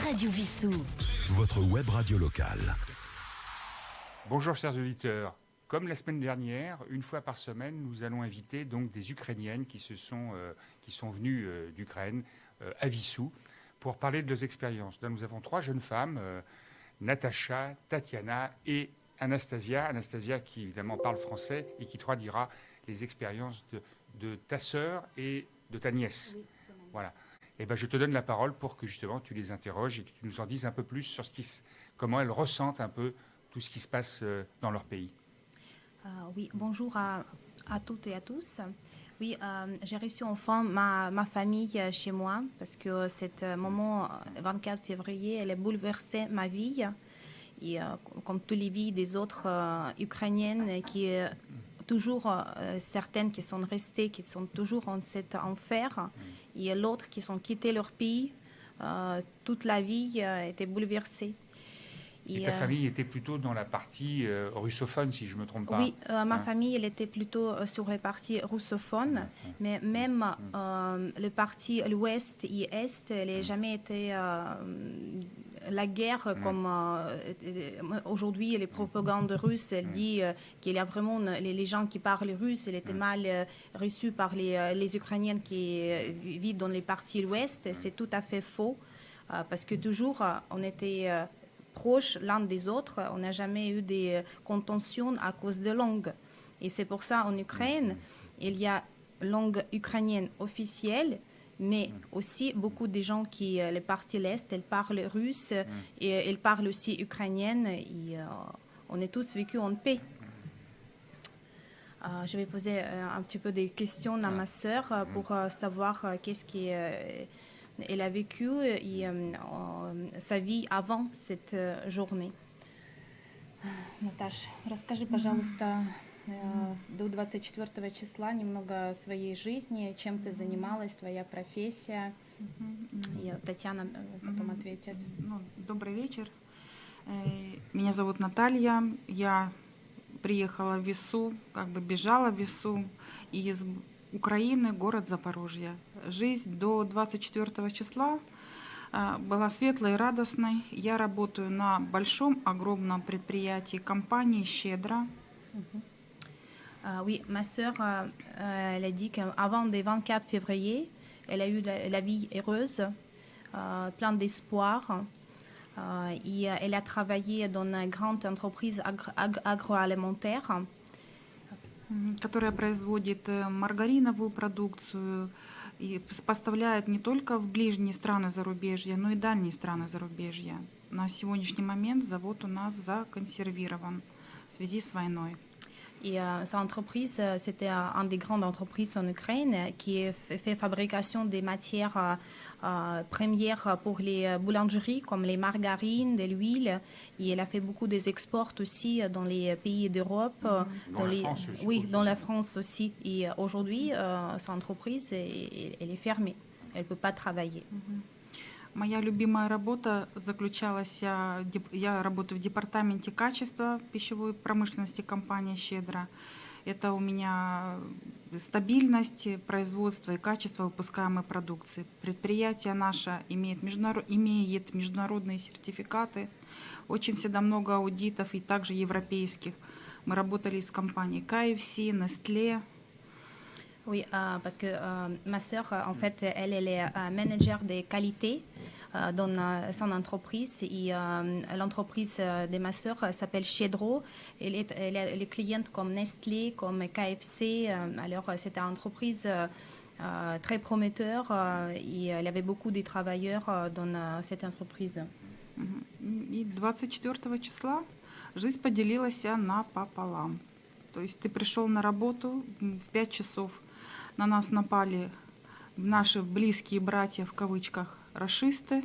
Radio Vissou. Votre web radio locale. Bonjour chers auditeurs. Comme la semaine dernière, une fois par semaine, nous allons inviter donc des Ukrainiennes qui sont venues d'Ukraine à Vissou pour parler de leurs expériences. Là, nous avons 3 jeunes femmes, Natacha, Tatiana et Anastasia. Anastasia qui évidemment parle français et qui dira les expériences de ta sœur et de ta nièce. Oui, voilà. Et ben, je te donne la parole pour que justement tu les interroges et que tu nous en dises un peu plus sur comment elles ressentent un peu tout ce qui se passe dans leur pays. Oui, bonjour à toutes et à tous. Oui, j'ai reçu enfin ma famille chez moi parce que ce moment, 24 février, elle a bouleversé ma vie. Et comme toutes les vies des autres Ukrainiennes, toujours certaines qui sont restées, qui sont toujours en cet enfer, et l'autre qui sont quittés leur pays, toute la vie était bouleversée. Et ta famille était plutôt dans la partie russophone, si je ne me trompe pas. Oui, ma famille, elle était plutôt sur les parties russophones, mais même le parti l'ouest et est, elle n'a jamais été la guerre comme aujourd'hui les propagandes russes. Elle dit qu'il y a vraiment les gens qui parlent russe, elle était mal reçue par les Ukrainiennes qui vivent dans les parties l'ouest. C'est tout à fait faux, parce que toujours on était proches l'un des autres, on n'a jamais eu des contentions à cause de langue. Et c'est pour ça en Ukraine, il y a langue ukrainienne officielle, mais aussi beaucoup de gens qui, les parties l'Est, elles parlent russe et elles parlent aussi ukrainienne. Et on est tous vécus en paix. Je vais poser un petit peu des questions à ma sœur pour savoir qu'est-ce qui elle a vécu sa vie avant cette journée. Наташ, расскажи, пожалуйста, до 24 числа немного своей жизни, чем ты занималась, твоя профессия. И Татьяна потом ответит. Добрый вечер. Меня зовут Наталья. Я приехала в Вису, бежала в Вису из Украины, город Запорожье. Жизнь до 24 числа была светлой и радостной. Я работаю на большом, огромном предприятии компании «Щедра». Oui, ma sœur, elle a dit qu'avant le 24 février, elle a eu la vie heureuse, plein d'espoir. Et elle a travaillé dans une grande entreprise agroalimentaire. Которая производит маргариновую продукцию и поставляет не только в ближние страны зарубежья, но и дальние страны зарубежья. На сегодняшний момент завод у нас законсервирован в связи с войной. Et sa entreprise, c'était une des grandes entreprises en Ukraine qui fait fabrication des matières premières pour les boulangeries comme les margarines, de l'huile. Et elle a fait beaucoup des exports aussi dans les pays d'Europe. Dans la France aussi. Et aujourd'hui, sa entreprise, elle est fermée. Elle ne peut pas travailler. Моя любимая работа заключалась, я работаю в департаменте качества пищевой промышленности компании «Щедра». Это у меня стабильность производства и качество выпускаемой продукции. Предприятие наше имеет международные сертификаты, очень всегда много аудитов и также европейских. Мы работали с компанией KFC, Nestlé. Oui, parce que ma sœur, en fait, elle est manager de qualité dans son entreprise. Et l'entreprise de ma sœur s'appelle Щедро. Elle est cliente comme Nestlé, comme KFC. Alors, c'était une entreprise très prometteur et elle avait beaucoup de travailleurs dans cette entreprise. И 24 числа жизнь поделилась напополам. То есть ты пришел на работу в 5 часов. На нас напали наши близкие братья, в кавычках, рашисты.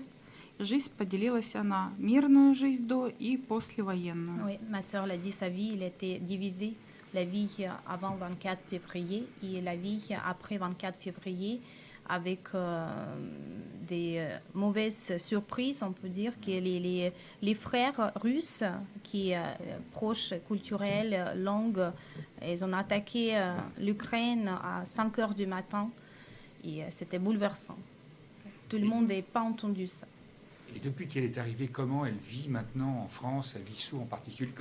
Жизнь поделилась на мирную жизнь до и послевоенную. Oui, ma sœur l'a dit, sa vie, elle était divisée. La vie avant 24 février et la vie après 24 février avec des mauvaises surprises, on peut dire, que les frères russes qui proches culturels, langues, ils ont attaqué l'Ukraine à 5 heures du matin et c'était bouleversant. Tout le monde n'a pas entendu ça. Et depuis qu'elle est arrivée, comment elle vit maintenant en France, à Вису en particulier?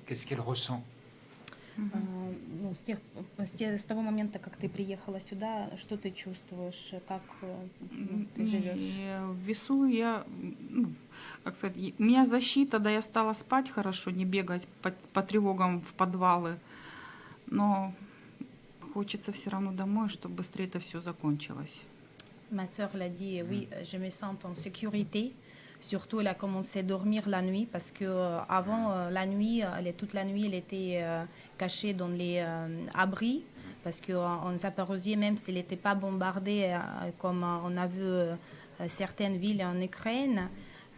Qu'est-ce qu'elle ressent? Ну, с того момента, как ты приехала сюда, что ты чувствуешь, как ты живешь? В весу я, как сказать, у меня защита, да, я стала спать хорошо, не бегать по тревогам в подвалы, но хочется все равно домой, чтобы быстрее это все закончилось. Ma sœur l'a dit, oui, je me sens en sécurité. Surtout, elle a commencé à dormir la nuit parce que avant la nuit, toute la nuit, elle était cachée dans les abris parce qu'en Zaporozhye, même s'il n'était pas bombardé comme on a vu certaines villes en Ukraine,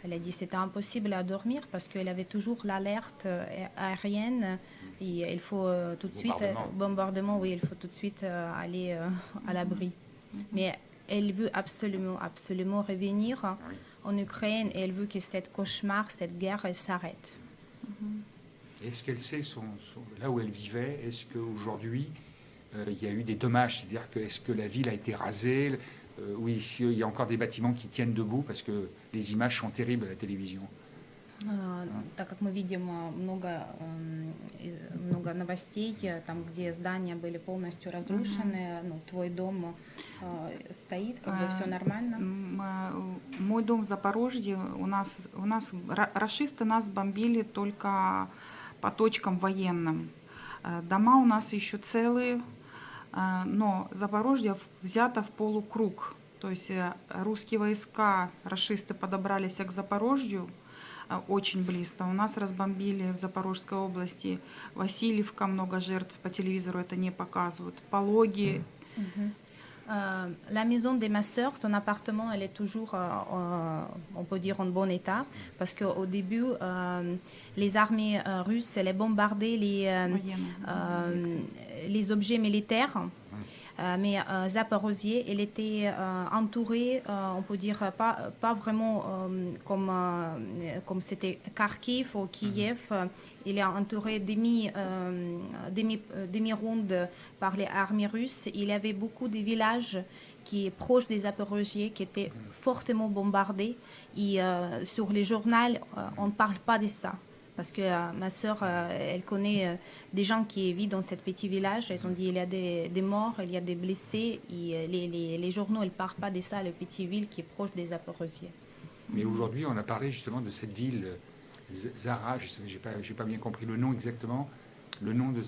elle a dit que c'était impossible à dormir parce qu'elle avait toujours l'alerte aérienne et il faut tout de suite bombardement, oui, il faut tout de suite aller à l'abri. Mais elle veut absolument revenir en Ukraine et elle veut que cette cauchemar, cette guerre, elle s'arrête. Est-ce qu'elle sait là où elle vivait? Est-ce qu'aujourd'hui, il y a eu des dommages? C'est-à-dire est-ce que la ville a été rasée? Oui, ici, il y a encore des bâtiments qui tiennent debout parce que les images sont terribles à la télévision. Так как мы видим много новостей, там, где здания были полностью разрушены, ну, твой дом стоит, как бы все нормально. Мой дом в Запорожье, у нас рашисты нас бомбили только по точкам военным. Дома у нас еще целые, но Запорожье взято в полукруг. То есть русские войска, рашисты подобрались к Запорожью, очень близко. У нас разбомбили в Запорожской области Васильевка, много жертв, по телевизору это не показывают. Пологи. La maison de ma sœur, son appartement, elle est toujours, on peut dire, en bon état. Parce qu'au début, les armées russes, elles bombardaient les objets militaires. Mais Zaporozhye, elle était entourée, on peut dire, pas vraiment comme c'était Kharkiv ou Kiev. Il est entouré demi-ronde par les armées russes. Il y avait beaucoup de villages qui est proche des Zaporozhye, qui étaient fortement bombardés. Et sur les journaux, on ne parle pas de ça. Parce que ma sœur, elle connaît des gens qui vivent dans ce petit village. Ils ont dit qu'il y a des morts, il y a des blessés. Et les journaux, ils ne parlent pas de ça, le petit ville qui est proche des Zaporozhye. Mais aujourd'hui, on a parlé justement de cette ville, Zara, je n'ai pas bien compris le nom exactement. Le nom de...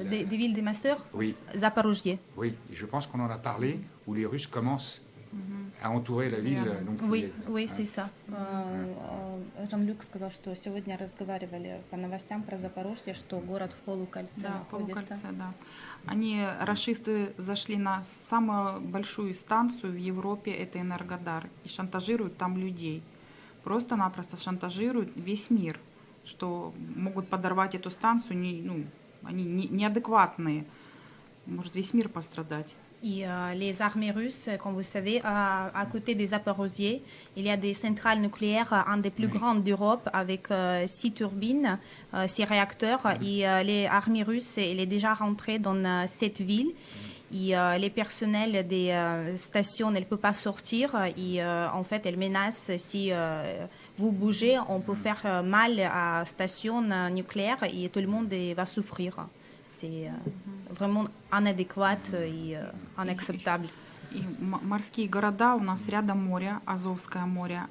Des villes de ma sœur? Oui. Zaporozhye. Oui, je pense qu'on en a parlé, où les Russes commencent à entourer la ville. Donc oui, c'est ça. Жан-Люк сказал, что сегодня разговаривали по новостям про Запорожье, что город в полукольце находится. Полукольце, да. Они, рашисты, зашли на самую большую станцию в Европе, это Энергодар, и шантажируют там людей. Просто-напросто шантажируют весь мир, что могут подорвать эту станцию, они неадекватные, может весь мир пострадать. Et les armées russes, comme vous savez, à côté des Zaporozhye, il y a des centrales nucléaires, un des plus grandes d'Europe, avec 6 turbines, 6 réacteurs. Et les armées russes, elle est déjà rentrée dans cette ville. Et les personnels des stations, elles ne peuvent pas sortir. Et en fait, elles menacent, si vous bougez, on peut faire mal à la station nucléaire et tout le monde va souffrir. C'est vraiment inadéquat и unacceptable. И морские города, у нас рядом море, Азовское море,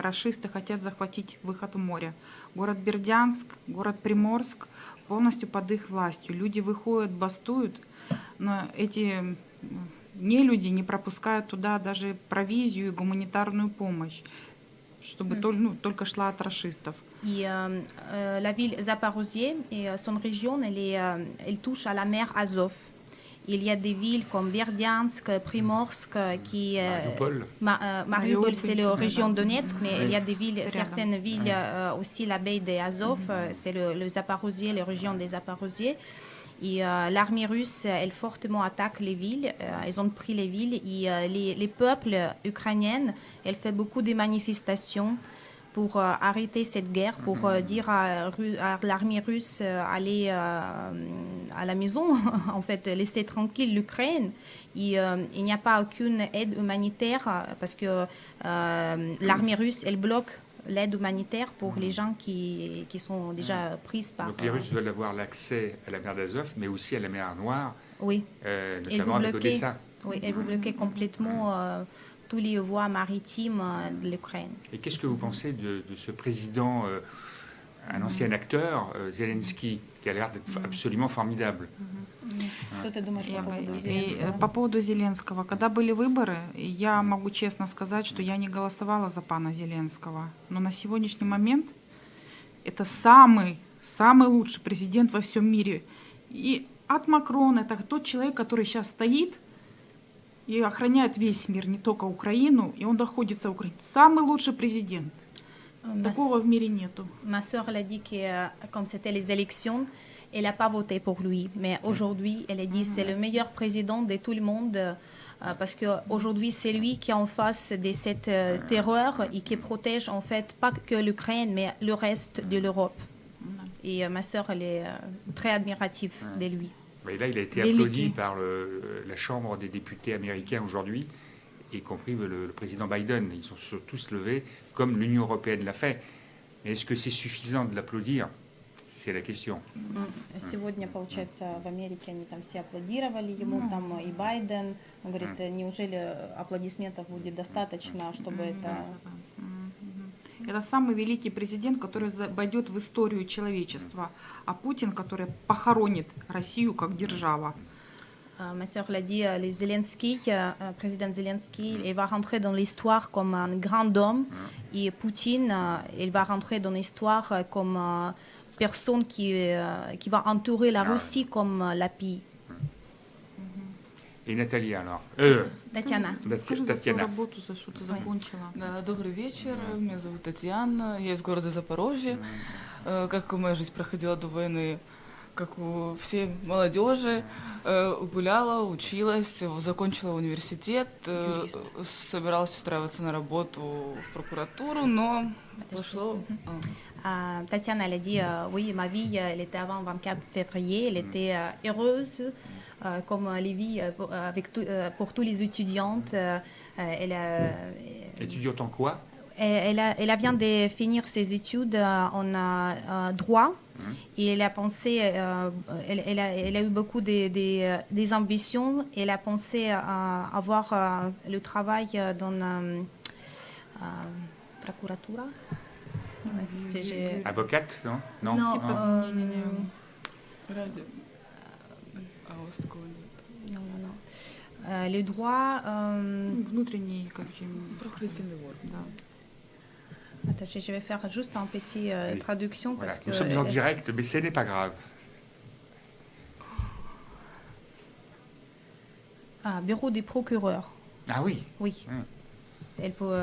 рашисты хотят захватить выход в море. Город Бердянск, город Приморск полностью под их властью. Люди выходят, бастуют, но эти нелюди не пропускают туда даже провизию и гуманитарную помощь, чтобы только шла от рашистов. Et la ville Zaporozhye et son région, elle touche à la mer Azov. Il y a des villes comme Berdiansk, Primorsk, qui... Mariupol, c'est la région Donetsk, mais il y a des villes, certaines villes aussi, la baie d'Azov, c'est le Zaporozhye, la région des Zaporozhye. Et l'armée russe, elle fortement attaque les villes. Ils ont pris les villes. Et les peuples ukrainiens, elle fait beaucoup de manifestations pour arrêter cette guerre, pour dire à l'armée russe aller à la maison, en fait, laisser tranquille l'Ukraine. Il n'y a pas aucune aide humanitaire parce que l'armée russe, elle bloque l'aide humanitaire pour les gens qui sont déjà prises par... Donc les Russes veulent avoir l'accès à la mer d'Azov, mais aussi à la mer Noire, Oui, notamment avec Odessa. oui, elle vous bloquait complètement tous les voies maritimes de l'Ukraine. Et qu'est-ce que vous pensez de ce président, un ancien acteur, Zelensky, qui a l'air d'être absolument formidable? Что ты думаешь по поводу И Зеленского? по поводу Зеленского. Когда были выборы, я могу честно сказать, что я не голосовала за пана Зеленского. Но на сегодняшний момент это самый лучший президент во всем мире. И от Макрона, это тот человек, который сейчас стоит и охраняет весь мир, не только Украину, и он находится в Украине. Самый лучший президент. Такого в мире нету. Ma soeur, elle a dit que comme c'était les élections, elle n'a pas voté pour lui. Mais aujourd'hui, elle a dit que c'est le meilleur président de tout le monde parce qu'aujourd'hui, c'est lui qui est en face de cette terreur et qui protège en fait pas que l'Ukraine, mais le reste de l'Europe. Et ma soeur, elle est très admirative de lui. Mais là, il a été applaudi par la Chambre des députés américains aujourd'hui, y compris le président Biden. Ils sont tous levés, comme l'Union européenne l'a fait. Mais est-ce que c'est suffisant de l'applaudir? C'est la question. Сегодня, получается, в Америке они там все аплодировали ему, там и Байден. Он говорит, неужели аплодисментов будет достаточно, чтобы это... Это самый великий президент, который войдет в историю человечества, а Путин, который похоронит Россию как держава. Ma soeur l'a dit, le Zelensky, président Zelensky, il va rentrer dans l'histoire comme un grand homme et Poutine, il va rentrer dans l'histoire comme personne qui va entourer la Russie comme la pays. Et Nathalie, alors Татьяна. Скажи за свою Татьяна. работу, за что ты закончила. Да, добрый вечер. Меня зовут Татьяна. Я из города Запорожье. Как моя жизнь проходила до войны, как у всей молодежи, гуляла, училась, закончила университет, собиралась устраиваться на работу в прокуратуру, но пошло... Tatiana, elle a dit, oui, ma vie, elle était avant 24 février, elle était heureuse, comme les vies pour tous les étudiantes. Étudiante en quoi? Elle vient de finir ses études en droit et elle a pensé, elle a eu beaucoup des ambitions. Elle a pensé à avoir le travail dans la procuratura. Avocate, non? Non, Ради. А у вас такого нет? non. Le droit. Внутренний, короче, Правоохранительный орган. да. Attends, je vais faire juste un petit traduction Voilà. parce que. Nous sommes en direct, mais ce n'est pas grave. Bureau des procureurs. Ah oui. Oui. Elle peut,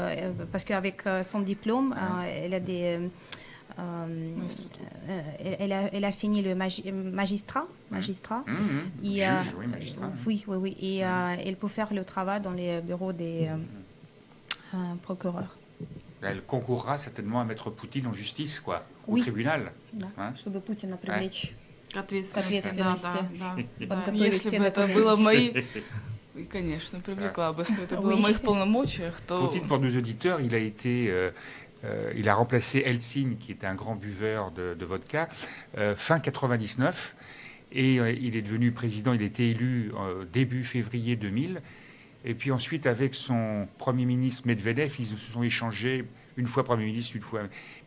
parce qu'avec son diplôme, elle a des. Elle a fini le magistrat. Et, Juge, oui, magistrat. Oui. Et elle peut faire le travail dans les bureaux des procureurs. Elle concourra certainement à mettre Poutine en justice, quoi, au Oui. tribunal. Да, Hein? чтобы Путина привлечь К ответственности, да, да. подготовить Если все бы это документы. было мои... И, конечно, привлекла бы, если это было в моих полномочиях, то... Poutine, pour nos auditeurs, il a remplacé Helsinki, qui est un grand buveur de vodka, fin 99. Et il est devenu président, il a été élu début février 2000. Et puis ensuite, avec son Premier ministre Medvedev, ils se sont échangés une fois Premier ministre, une fois...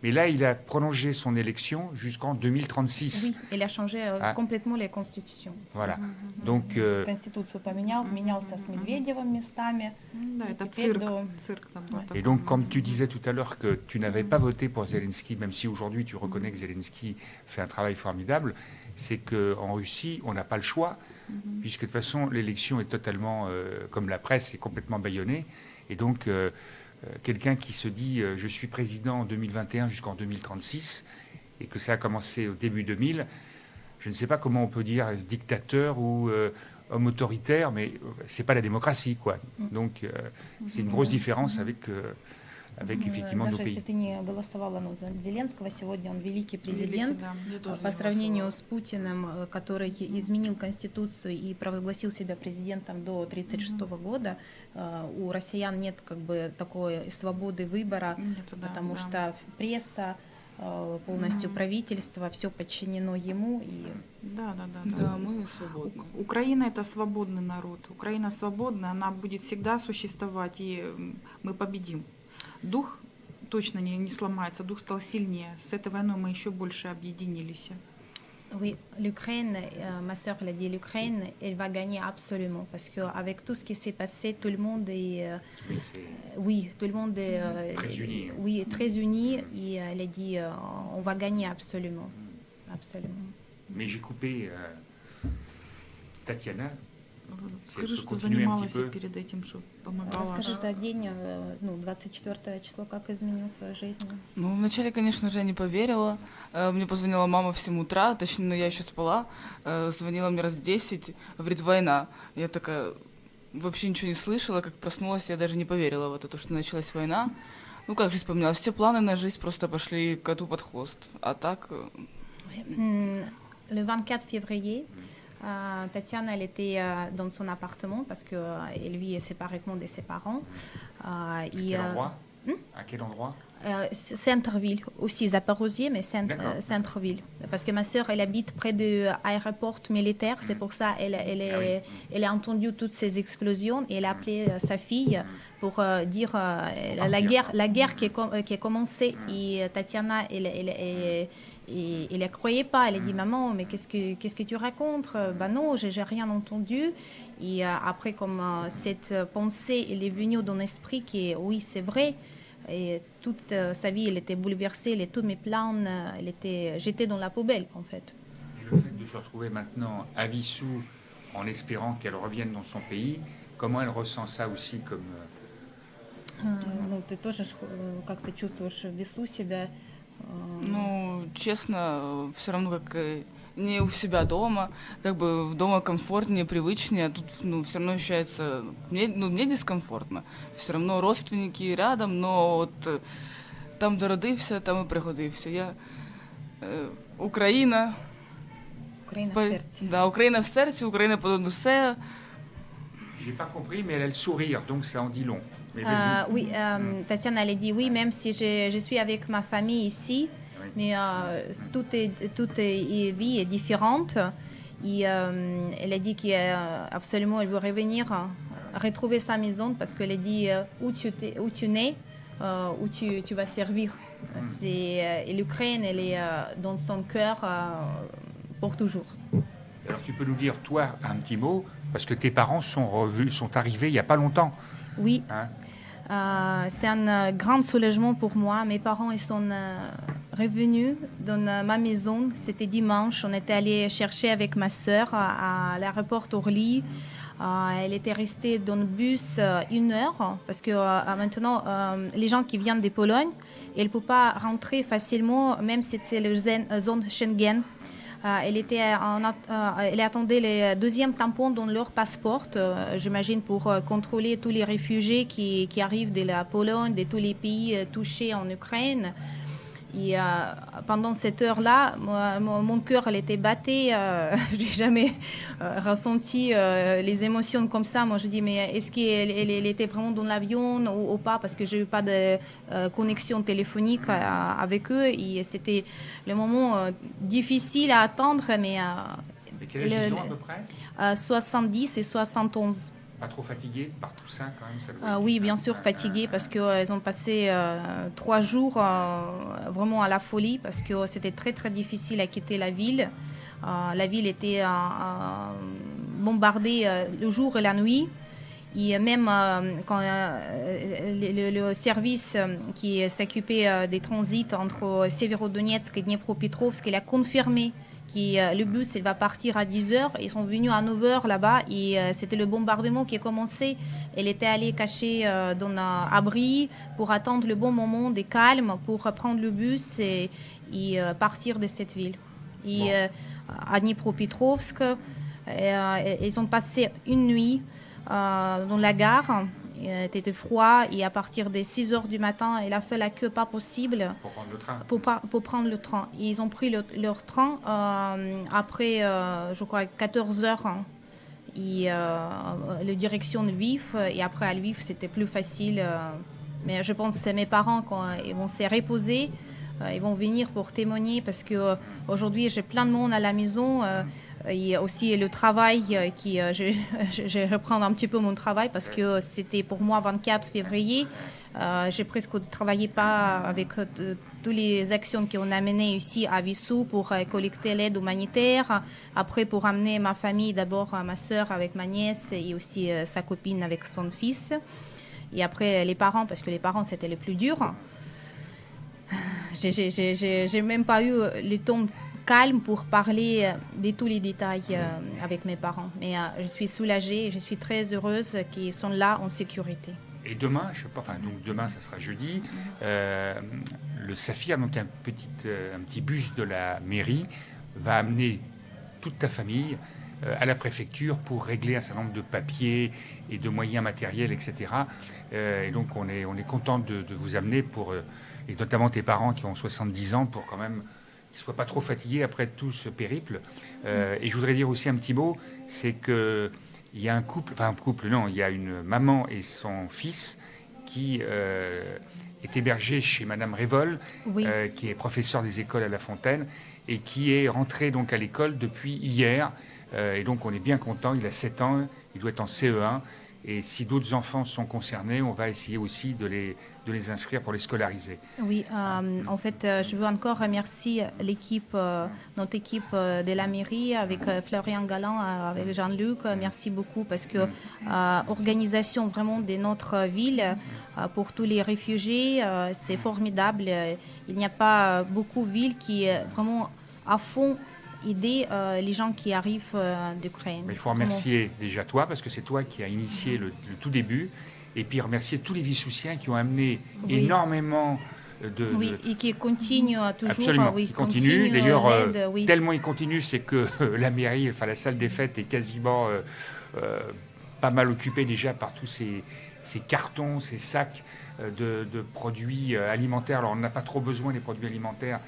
Mais là, il a prolongé son élection jusqu'en 2036. Oui, elle a changé complètement les constitutions. Voilà. Donc, Конституцию поменял, менялся с Медведевым местами. Да, это Теперь цирк там был такой. et donc, comme tu disais tout à l'heure que tu n'avais pas voté pour Zelensky, même si aujourd'hui tu reconnais que Zelensky fait un travail formidable, c'est qu'en Russie, on n'a pas le choix, puisque de toute façon, l'élection est totalement, comme la presse, est complètement bâillonnée. Et donc, quelqu'un qui se dit je suis président en 2021 jusqu'en 2036, et que ça a commencé au début 2000, je ne sais pas comment on peut dire dictateur ou homme autoritaire, mais c'est pas la démocratie, quoi. Donc, c'est une grosse différence avec avec effectivement nos Даже если pays. ты не голосовала за Зеленского, сегодня он великий президент. Да. Я тоже По не сравнению голосовала. с Путиным, который изменил Конституцию и провозгласил себя президентом до 1936 года, у россиян нет как бы такой свободы выбора, Нету, да, потому да. что пресса, полностью правительство, все подчинено ему. И Да. Да, мы свободны. Украина это свободный народ. Украина свободная, она будет всегда существовать, и мы победим. Дух точно не сломается, дух стал сильнее. С этой войной мы еще больше объединились. oui, l'Ukraine, ma sœur l'a dit, l'Ukraine, elle va gagner absolument, parce qu'avec tout ce qui s'est passé, tout le monde est, Oui, c'est oui, tout le monde est très uni. oui, très uni, et elle a dit, on va gagner absolument, absolument. Mais j'ai coupé Tatiana. Скажи, peut что continuer un занималась petit peu. перед этим, что помогала. Расскажи за день, 24 число, как изменил твою жизнь? Ну, вначале, конечно же, я не поверила. Мне позвонила мама в 7 утра, точнее, я еще спала. Звонила мне раз 10, говорит, война. Я такая вообще ничего не слышала, как проснулась, я даже не поверила в это, то, что началась война. Ну, как жизнь поменялась, все планы на жизнь просто пошли коту под хвост. А так, Le 24 février, Tatiana, elle était dans son appartement parce qu'elle vit séparément de ses parents. Quel endroit À quel endroit Centre-ville, aussi Zaporozhye, mais D'accord. centre-ville. Parce que ma sœur, elle habite près de l'aéroport militaire, c'est pour ça elle a entendu toutes ces explosions et elle a appelé sa fille pour dire la guerre qui a commencé. Et Tatiana, elle ne croyait pas. Elle a dit, maman, mais qu'est-ce que tu racontes? Ben non, j'ai rien entendu. Et après, comme cette pensée, elle est venue dans l'esprit qui est, oui, c'est vrai. Et toute sa vie, elle était bouleversée, tous mes plans, j'étais dans la poubelle, en fait. Et le fait de se retrouver maintenant à Vissou, en espérant qu'elle revienne dans son pays, comment elle ressent ça aussi comme... Ну, ты тоже как ты чувствуешь в весу себя? ну, честно, все равно как не у себя дома, как бы дома комфортнее, привычнее, а тут, ну, все равно ощущается, мне дискомфортно. Все равно родственники рядом, но от там, де родився, там і пригодився. Я Україна. Україна в серці. Да, Україна в серці, Україна понад усе. J'ai pas compris, mais elle a le sourire, donc ça en dit long. Mais vas-y. Oui, Tatiana, elle a dit oui, même si je suis avec ma famille ici, Oui. mais toute vie est différente. Et elle a dit qu'absolument, elle veut revenir, retrouver sa maison, parce qu'elle a dit où tu nais, où tu vas servir. Et l'Ukraine, elle est dans son cœur pour toujours. Alors tu peux nous dire, toi, un petit mot, parce que tes parents sont arrivés il n'y a pas longtemps. Oui. Hein. C'est un grand soulagement pour moi. Mes parents ils sont revenus dans ma maison. C'était dimanche. On était allé chercher avec ma sœur à l'aéroport Orly. Elle était restée dans le bus 1 heure parce que maintenant, les gens qui viennent de Pologne, ils ne peuvent pas rentrer facilement, même si c'est la zone Schengen. Elle attendait le deuxième tampon dans leur passeport, j'imagine, pour contrôler tous les réfugiés qui arrivent de la Pologne, de tous les pays touchés en Ukraine. Et pendant cette heure-là, mon cœur il était battu. J'ai jamais ressenti les émotions comme ça. Moi, je dis, mais est-ce qu'elle était vraiment dans l'avion ou pas? Parce que j'ai eu pas de connexion téléphonique avec eux. Et c'était le moment difficile à attendre. Mais Et quel âge ils ont à peu près 70 et 71. Pas trop fatigués par tout ça quand même ça doit être- Oui, bien sûr, fatigués parce qu'ils ont passé 3 jours vraiment à la folie parce que c'était très très difficile à quitter la ville. La ville était bombardée le jour et la nuit. Et même quand le service qui s'occupait des transits entre Severodonetsk et Dnipropetrovsk, il a confirmé que le bus il va partir à 10h. Ils sont venus à 9h là-bas et c'était le bombardement qui a commencé. Elle était allée cacher dans un abri pour attendre le bon moment de calme pour prendre le bus et partir de cette ville. Et à Dnipropetrovsk, ils ont passé une nuit dans la gare était froid et à partir des 6 heures du matin, il a fait la queue pas possible Pour prendre le train. pour prendre le train. Et ils ont pris leur train après, je crois, 14 heures. Hein. Et la direction de Lviv. Et après, à Lviv, c'était plus facile. Mais je pense que c'est mes parents, quand ils vont se reposer, ils vont venir pour témoigner parce qu'aujourd'hui, j'ai plein de monde à la maison. Et aussi le travail, je reprends un petit peu mon travail parce que c'était pour moi 24 février. J'ai presque travaillé pas avec toutes les actions qu'on a menées ici à Vissou pour collecter l'aide humanitaire. Après, pour amener ma famille, d'abord ma soeur avec ma nièce et aussi sa copine avec son fils. Et après, les parents, parce que les parents, c'était le plus dur. J'ai même pas eu le temps calme pour parler de tous les détails avec mes parents. Mais je suis soulagée et je suis très heureuse qu'ils sont là en sécurité. Et demain, je sais pas, donc demain, ça sera jeudi, le Saphir, donc un petit bus de la mairie, va amener toute ta famille à la préfecture pour régler un certain nombre de papiers et de moyens matériels, etc. Et donc on est content de vous amener et notamment tes parents qui ont 70 ans, pour quand même qu'ils ne soient pas trop fatigués après tout ce périple. Et je voudrais dire aussi un petit mot, c'est que il y a il y a une maman et son fils qui est hébergé chez Madame Révol, Oui. qui est professeure des écoles à La Fontaine et qui est rentré donc à l'école depuis hier. Et donc on est bien content, il a 7 ans, il doit être en CE1. Et si d'autres enfants sont concernés, on va essayer aussi de les inscrire pour les scolariser. Oui, en fait, je veux encore remercier notre équipe de la mairie avec Florian Galland, avec Jean-Luc. Merci beaucoup parce que organisation vraiment de notre ville pour tous les réfugiés, c'est formidable. Il n'y a pas beaucoup de villes qui vraiment à fond aider les gens qui arrivent d'Ukraine. Mais il faut remercier déjà toi, parce que c'est toi qui as initié le tout début, et puis remercier tous les Vissoussiens qui ont amené énormément de... Oui, et qui continuent toujours. Absolument, Oui, qui continuent. D'ailleurs, oui. tellement ils continuent, c'est que la mairie, la salle des fêtes est quasiment pas mal occupée déjà par tous ces cartons, ces sacs de produits alimentaires. Alors on n'a pas trop besoin des produits alimentaires,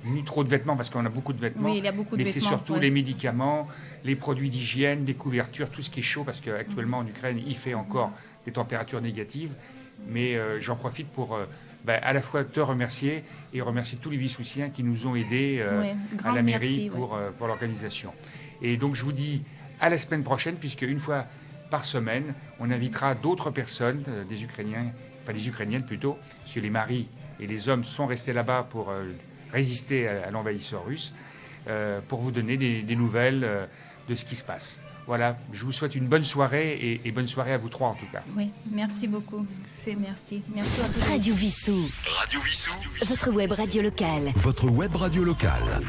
ni trop de vêtements, parce qu'on a beaucoup de vêtements. Oui, il y a beaucoup de mais vêtements. c'est surtout les médicaments, les produits d'hygiène, les couvertures, tout ce qui est chaud, parce qu'actuellement en Ukraine, il fait encore des températures négatives. Mais j'en profite pour à la fois te remercier et remercier tous les Vissoussiens qui nous ont aidés à la mairie pour l'organisation. Et donc je vous dis à la semaine prochaine, puisque une fois par semaine, on invitera d'autres personnes, des Ukrainiens, enfin des Ukrainiennes plutôt, parce que les maris et les hommes sont restés là-bas pour résister à l'envahisseur russe, pour vous donner des nouvelles de ce qui se passe. Voilà, je vous souhaite une bonne soirée et bonne soirée à vous trois en tout cas. Oui, merci beaucoup. Merci. Merci à tous. Radio Vissou. Radio Vissou. Votre web radio locale. Votre web radio locale.